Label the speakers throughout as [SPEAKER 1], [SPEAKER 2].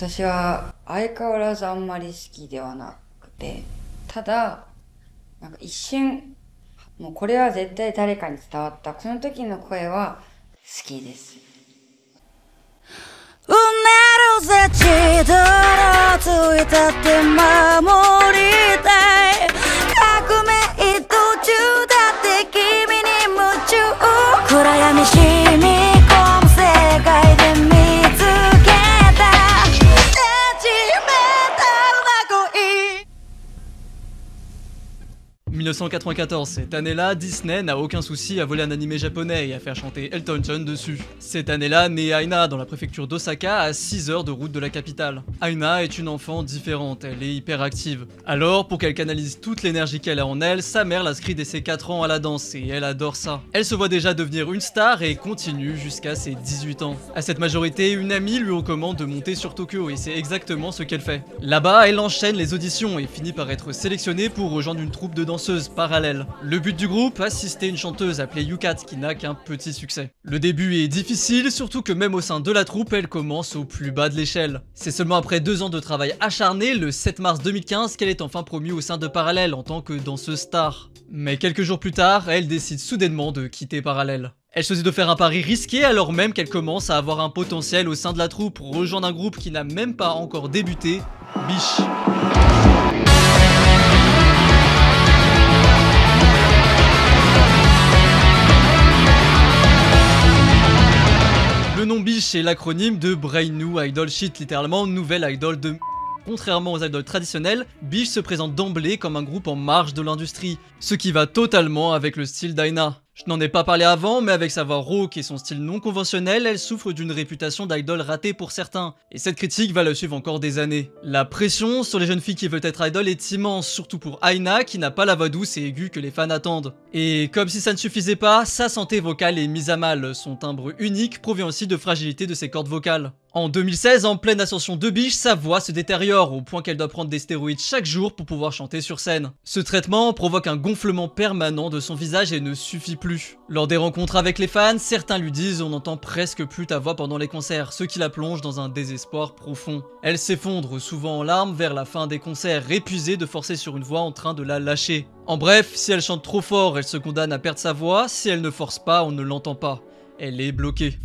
[SPEAKER 1] 私は相変わらずあんまり好きではなくて、ただ、なんか一瞬、もうこれは絶対誰かに伝わった。この時の声は好きです。
[SPEAKER 2] うねるぜ血泥ついたって守りたい。革命途中だって君に夢中。暗闇染み込む世界で見つけたセンチメンタルな恋。
[SPEAKER 3] 1994, cette année-là, Disney n'a aucun souci à voler un animé japonais et à faire chanter Elton John dessus. Cette année-là, naît Aina dans la préfecture d'Osaka à 6 heures de route de la capitale. Aina est une enfant différente, elle est hyperactive. Alors, pour qu'elle canalise toute l'énergie qu'elle a en elle, sa mère l'inscrit dès ses 4 ans à la danse et elle adore ça. Elle se voit déjà devenir une star et continue jusqu'à ses 18 ans. À cette majorité, une amie lui recommande de monter sur Tokyo et c'est exactement ce qu'elle fait. Là-bas, elle enchaîne les auditions et finit par être sélectionnée pour rejoindre une troupe de danseuses parallèle. Le but du groupe, assister une chanteuse appelée Yukat qui n'a qu'un petit succès. Le début est difficile, surtout que même au sein de la troupe, elle commence au plus bas de l'échelle. C'est seulement après 2 ans de travail acharné, le 7 mars 2015, qu'elle est enfin promue au sein de Parallèle en tant que danseuse star. Mais quelques jours plus tard, elle décide soudainement de quitter Parallèle. Elle choisit de faire un pari risqué alors même qu'elle commence à avoir un potentiel au sein de la troupe pour rejoindre un groupe qui n'a même pas encore débuté, Biche. Le nom Biche est l'acronyme de Brain New Idol Shit, littéralement nouvelle idol de... Contrairement aux idoles traditionnelles, Biche se présente d'emblée comme un groupe en marge de l'industrie, ce qui va totalement avec le style d'Aina. Je n'en ai pas parlé avant, mais avec sa voix rauque et son style non conventionnel, elle souffre d'une réputation d'idole ratée pour certains, et cette critique va la suivre encore des années. La pression sur les jeunes filles qui veulent être idoles est immense, surtout pour Aina qui n'a pas la voix douce et aiguë que les fans attendent. Et comme si ça ne suffisait pas, sa santé vocale est mise à mal, son timbre unique provient aussi de fragilité de ses cordes vocales. En 2016, en pleine ascension de Biche, sa voix se détériore au point qu'elle doit prendre des stéroïdes chaque jour pour pouvoir chanter sur scène. Ce traitement provoque un gonflement permanent de son visage et ne suffit plus. Lors des rencontres avec les fans, certains lui disent on n'entend presque plus ta voix pendant les concerts, ce qui la plonge dans un désespoir profond. Elle s'effondre souvent en larmes vers la fin des concerts, épuisée de forcer sur une voix en train de la lâcher. En bref, si elle chante trop fort, elle se condamne à perdre sa voix, si elle ne force pas, on ne l'entend pas. Elle est bloquée.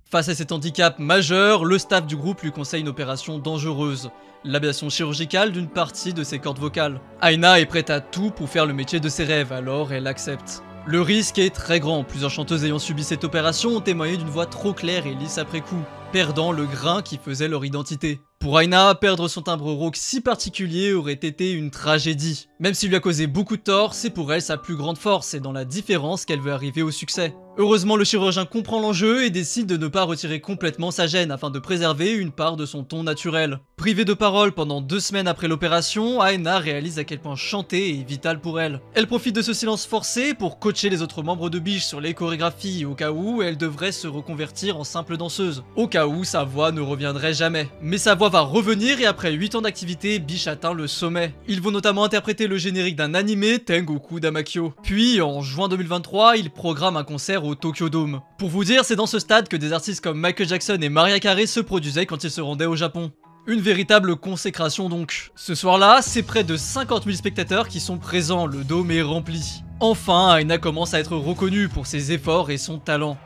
[SPEAKER 3] Face à cet handicap majeur, le staff du groupe lui conseille une opération dangereuse, l'ablation chirurgicale d'une partie de ses cordes vocales. Aina est prête à tout pour faire le métier de ses rêves, alors elle accepte. Le risque est très grand, plusieurs chanteuses ayant subi cette opération ont témoigné d'une voix trop claire et lisse après coup, perdant le grain qui faisait leur identité. Pour Aina, perdre son timbre rauque si particulier aurait été une tragédie. Même s'il lui a causé beaucoup de tort, c'est pour elle sa plus grande force et dans la différence qu'elle veut arriver au succès. Heureusement, le chirurgien comprend l'enjeu et décide de ne pas retirer complètement sa gêne afin de préserver une part de son ton naturel. Privée de parole pendant 2 semaines après l'opération, Aina réalise à quel point chanter est vital pour elle. Elle profite de ce silence forcé pour coacher les autres membres de Biche sur les chorégraphies au cas où elle devrait se reconvertir en simple danseuse, au cas où sa voix ne reviendrait jamais. Mais sa voix va revenir et après 8 ans d'activité, Biche atteint le sommet. Ils vont notamment interpréter le générique d'un animé, Tengoku Damakyo. Puis, en juin 2023, ils programment un concert au Tokyo Dome. Pour vous dire, c'est dans ce stade que des artistes comme Michael Jackson et Mariah Carey se produisaient quand ils se rendaient au Japon. Une véritable consécration donc. Ce soir-là, c'est près de 50 000 spectateurs qui sont présents, le dôme est rempli. Enfin, Aina commence à être reconnue pour ses efforts et son talent.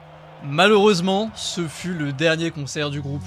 [SPEAKER 3] Malheureusement, ce fut le dernier concert du groupe.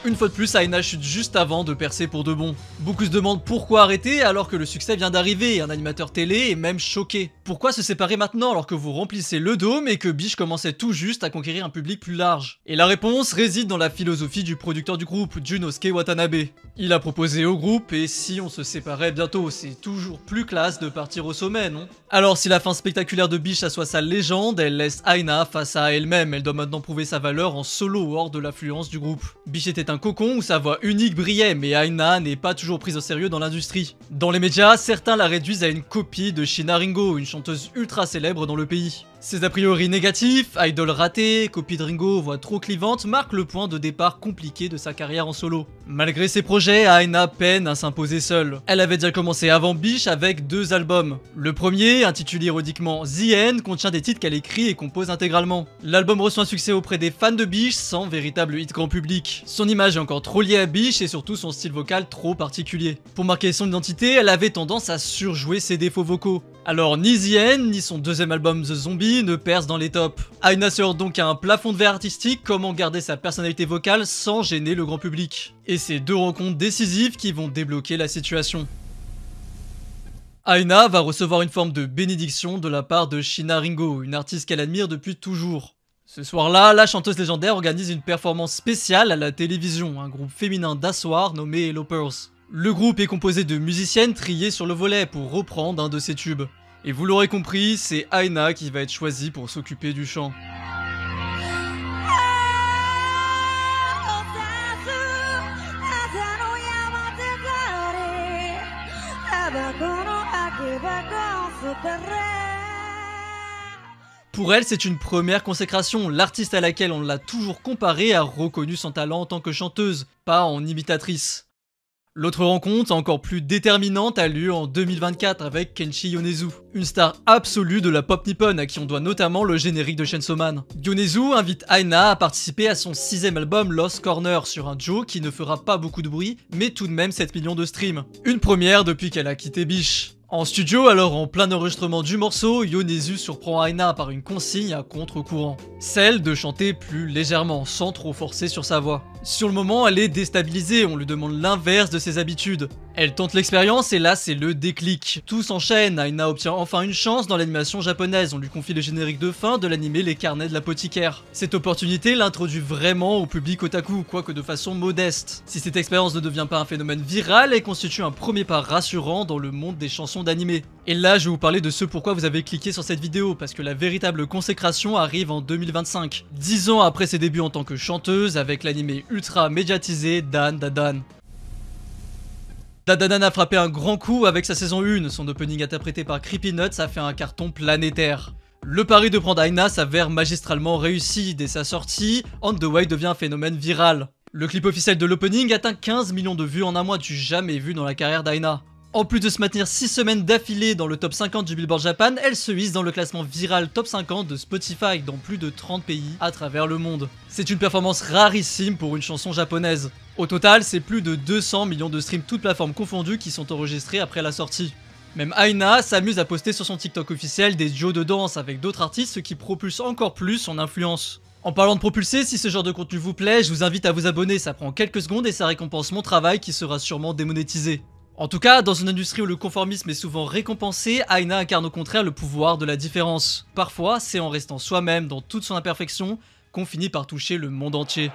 [SPEAKER 3] Une fois de plus, Aina chute juste avant de percer pour de bon. Beaucoup se demandent pourquoi arrêter alors que le succès vient d'arriver et un animateur télé est même choqué. Pourquoi se séparer maintenant alors que vous remplissez le dôme et que Biche commençait tout juste à conquérir un public plus large? Et la réponse réside dans la philosophie du producteur du groupe, Junosuke Watanabe. Il a proposé au groupe et si on se séparait bientôt, c'est toujours plus classe de partir au sommet, non? Alors si la fin spectaculaire de Biche assoit sa légende, elle laisse Aina face à elle-même, elle doit maintenant prouver sa valeur en solo hors de l'affluence du groupe. Biche était un cocon où sa voix unique brillait, mais Aina n'est pas toujours prise au sérieux dans l'industrie. Dans les médias, certains la réduisent à une copie de Shina Ringo, une chanteuse ultra célèbre dans le pays. Ces a priori négatifs, idol raté, copie de Ringo, voix trop clivante, marquent le point de départ compliqué de sa carrière en solo. Malgré ses projets, Aina peine à s'imposer seule. Elle avait déjà commencé avant Bish avec 2 albums. Le premier, intitulé ironiquement The End, contient des titres qu'elle écrit et compose intégralement. L'album reçoit un succès auprès des fans de Bish sans véritable hit grand public. Son image est encore trop liée à Bish et surtout son style vocal trop particulier. Pour marquer son identité, elle avait tendance à surjouer ses défauts vocaux. Alors ni The End, ni son deuxième album The Zombie ne percent dans les tops. Aina se heurte donc à un plafond de verre artistique, comment garder sa personnalité vocale sans gêner le grand public. Et c'est 2 rencontres décisives qui vont débloquer la situation. Aina va recevoir une forme de bénédiction de la part de Sheena Ringo, une artiste qu'elle admire depuis toujours. Ce soir-là, la chanteuse légendaire organise une performance spéciale à la télévision, un groupe féminin d'asseoir nommé Elopers. Le groupe est composé de musiciennes triées sur le volet pour reprendre un de ses tubes. Et vous l'aurez compris, c'est Aina qui va être choisie pour s'occuper du chant. Pour elle, c'est une première consécration. L'artiste à laquelle on l'a toujours comparée a reconnu son talent en tant que chanteuse, pas en imitatrice. L'autre rencontre, encore plus déterminante, a lieu en 2024 avec Kenshi Yonezu, une star absolue de la pop nippone à qui on doit notamment le générique de Chainsaw Man. Yonezu invite Aina à participer à son 6ème album Lost Corner sur un duo qui ne fera pas beaucoup de bruit, mais tout de même 7 millions de streams. Une première depuis qu'elle a quitté Bish. En studio, alors en plein enregistrement du morceau, Yonezu surprend Aina par une consigne à contre-courant. Celle de chanter plus légèrement, sans trop forcer sur sa voix. Sur le moment, elle est déstabilisée, on lui demande l'inverse de ses habitudes. Elle tente l'expérience et là c'est le déclic. Tout s'enchaîne, Aina obtient enfin une chance dans l'animation japonaise, on lui confie le générique de fin de l'animé Les Carnets de l'apothicaire. Cette opportunité l'introduit vraiment au public otaku, quoique de façon modeste. Si cette expérience ne devient pas un phénomène viral, elle constitue un premier pas rassurant dans le monde des chansons d'animé. Et là je vais vous parler de ce pourquoi vous avez cliqué sur cette vidéo, parce que la véritable consécration arrive en 2025. 10 ans après ses débuts en tant que chanteuse, avec l'animé ultra médiatisé Dan Da Dan. Dan Da Dan a frappé un grand coup avec sa saison 1, son opening interprété par Creepy Nuts a fait un carton planétaire. Le pari de prendre Aina s'avère magistralement réussi, dès sa sortie, On The Way devient un phénomène viral. Le clip officiel de l'opening atteint 15 millions de vues en un mois, du jamais vu dans la carrière d'Aina. En plus de se maintenir 6 semaines d'affilée dans le top 50 du Billboard Japan, elle se hisse dans le classement viral top 50 de Spotify dans plus de 30 pays à travers le monde. C'est une performance rarissime pour une chanson japonaise. Au total, c'est plus de 200 millions de streams toutes plateformes confondues qui sont enregistrés après la sortie. Même Aina s'amuse à poster sur son TikTok officiel des duos de danse avec d'autres artistes, ce qui propulse encore plus son influence. En parlant de propulser, si ce genre de contenu vous plaît, je vous invite à vous abonner, ça prend quelques secondes et ça récompense mon travail qui sera sûrement démonétisé. En tout cas, dans une industrie où le conformisme est souvent récompensé, Aina incarne au contraire le pouvoir de la différence. Parfois, c'est en restant soi-même dans toute son imperfection qu'on finit par toucher le monde entier.